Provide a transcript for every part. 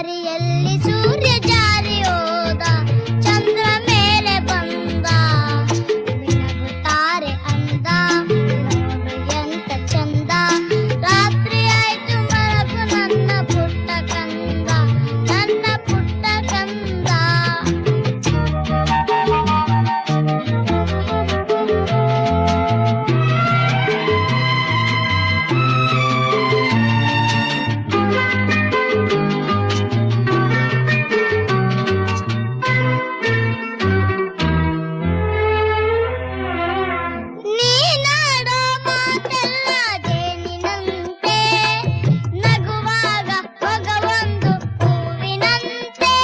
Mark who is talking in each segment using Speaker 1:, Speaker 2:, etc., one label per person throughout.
Speaker 1: ದಾರಿಯಲ್ಲಿ ಸೂರ್ಯ ಜಾರಿ ಹೋದ, ಚಂದ್ರ ಮೇಲೆ ಬಂದ, ಮಿಣಗುತ್ತಾರೆ ಅಂದ, ನೋಡು ಎಂತ ಚಂದ. ರಾತ್ರಿ ಆಯ್ತು ಮಲಗು ನನ್ನ ಪುಟ್ಟ ಕಂದ, ನನ್ನ ಪುಟ್ಟ ಕಂದ. ನೀನಾಡೋ ಮಾತೆಲ್ಲ ಜೇನಿನಂತೆ, ನಗುವಾಗ ಹೊಗವೊಂದು ಹೂವಿನಂತೆ.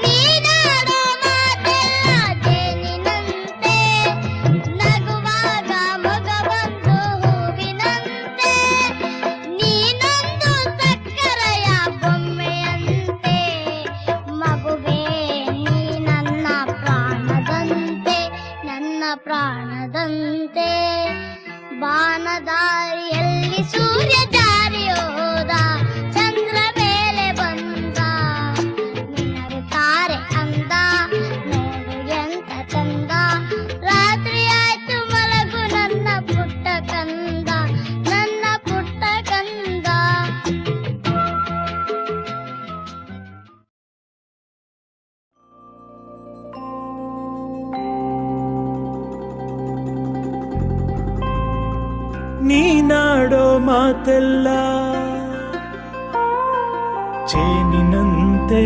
Speaker 1: ನೀನಾಡೋ ಮಾತೆಲ್ಲ ಜೇನಿನಂತೆ, ನಗುವಾಗ ಮೊಗವೊಂದು ಹೂವಿನಂತೆ. ನೀನೊಂದು ಸಕ್ಕರೆಯ ಬೊಮ್ಮೆಯಂತೆ, ಮಗುವೇ ನೀ ನನ್ನ ಪ್ರಾಣದಂತೆ, ನನ್ನ ಪ್ರಾಣದಂತೆ. ಬಾನದಾರಿಯಲ್ಲಿ ಸೂರ್ಯ ಜಾರಿ ಹೋದ, ಚಂದ್ರ ಮೇಲೆ ಬಂದ, ಮಿಣಗುತ್ತಾರೆ ಅಂದ, ನೋಡು ಎಂತ ಚಂದ. ರಾತ್ರಿ ಆಯ್ತು ಮಲಗು ನನ್ನ ಪುಟ್ಟ ಕಂದ, ನನ್ನ ಪುಟ್ಟ ಕಂದ.
Speaker 2: ನೀನಾಡೋ ಮಾತೆಲ್ಲ ಜೇನಿನಂತೆ,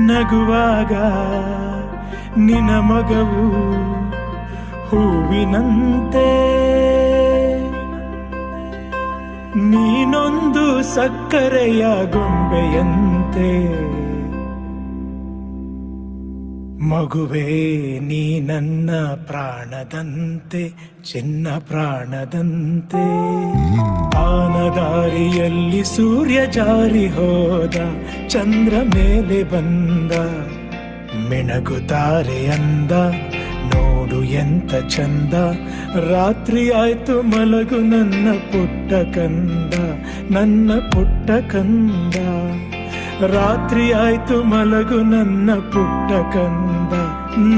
Speaker 2: ನಗುವಾಗ ನಿನ ಮಗವು ಹೂವಿನಂತೆ. ನೀನೊಂದು ಸಕ್ಕರೆಯ ಗೊಂಬೆಯಂತೆ, ಮಗುವೇ ನೀ ನನ್ನ ಪ್ರಾಣದಂತೆ, ಚಿನ್ನ ಪ್ರಾಣದಂತೆ. ಆನದಾರಿಯಲ್ಲಿ ಸೂರ್ಯ ಜಾರಿ ಹೋದ, ಚಂದ್ರ ಮೇಲೆ ಬಂದ, ಮಿಣಗುತ್ತಾರೆ ಅಂದ, ನೋಡು ಎಂತ ಚಂದ. ರಾತ್ರಿ ಆಯ್ತು ಮಲಗು ನನ್ನ ಪುಟ್ಟ ಕಂದ, ನನ್ನ ಪುಟ್ಟ ಕಂದ. ರಾತ್ರಿ ಆಯ್ತು ಮಲಗು ನನ್ನ ಪುಟ್ಟ ಕಂದ,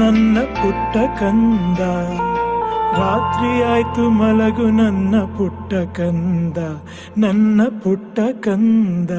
Speaker 2: ನನ್ನ ಪುಟ್ಟ ಕಂದ. ರಾತ್ರಿ ಆಯ್ತು ಮಲಗು ನನ್ನ ಪುಟ್ಟ ಕಂದ, ನನ್ನ ಪುಟ್ಟ ಕಂದ.